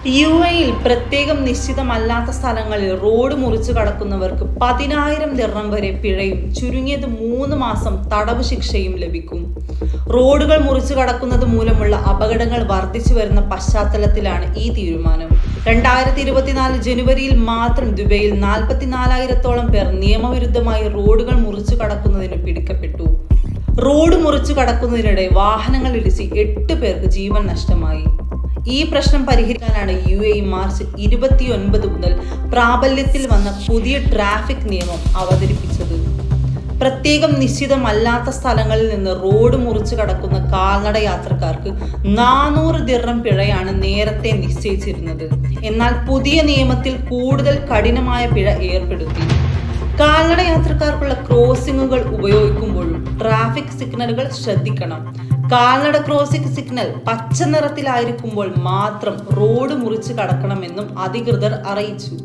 UAE-യിൽ പ്രത്യേകം നിശ്ചിതമല്ലാത്ത സ്ഥലങ്ങളിൽ റോഡ് മുറിച്ചു കടക്കുന്നവർക്ക് 10,000 ദിർഹം വരെ പിഴയും ചുരുങ്ങിയത് 3 മാസം തടവ് ശിക്ഷയും ലഭിക്കും. റോഡുകൾ മുറിച്ചു കടക്കുന്നത് മൂലമുള്ള അപകടങ്ങൾ വർദ്ധിച്ചു വരുന്ന പശ്ചാത്തലത്തിലാണ് ഈ തീരുമാനം. 2024 ജനുവരിയിൽ മാത്രം ദുബൈയിൽ 44,000-ഓളം പേർ നിയമവിരുദ്ധമായി റോഡുകൾ മുറിച്ചു കടക്കുന്നതിന് പിടിക്കപ്പെട്ടു. റോഡ് മുറിച്ചു കടക്കുന്നതിനിടെ വാഹനങ്ങൾ ഇടിച്ച് 8 പേർക്ക് ജീവൻ നഷ്ടമായി. ഈ പ്രശ്നം പരിഹരിക്കാനാണ് UAE മാർച്ച് 29 മുതൽ പ്രാബല്യത്തിൽ വന്ന പുതിയ ട്രാഫിക് നിയമം അവതരിപ്പിച്ചത്. പ്രത്യേകം നിശ്ചിതമല്ലാത്ത സ്ഥലങ്ങളിൽ നിന്ന് റോഡ് മുറിച്ചു കടക്കുന്ന കാൽനട യാത്രക്കാർക്ക് 400 ദിർഹം പിഴയാണ് നേരത്തെ നിശ്ചയിച്ചിരുന്നത്. എന്നാൽ പുതിയ നിയമത്തിൽ കൂടുതൽ കഠിനമായ പിഴ ഏർപ്പെടുത്തി. കാൽനട യാത്രക്കാർക്കുള്ള ക്രോസിംഗുകൾ ഉപയോഗിക്കുമ്പോഴും ട്രാഫിക് സിഗ്നലുകൾ ശ്രദ്ധിക്കണം. കാൽനട ക്രോസിംഗ് സിഗ്നൽ പച്ച നിറത്തിലായിരിക്കുമ്പോൾ മാത്രം റോഡ് മുറിച്ച് കടക്കണമെന്നും അധികൃതർ അറിയിച്ചു.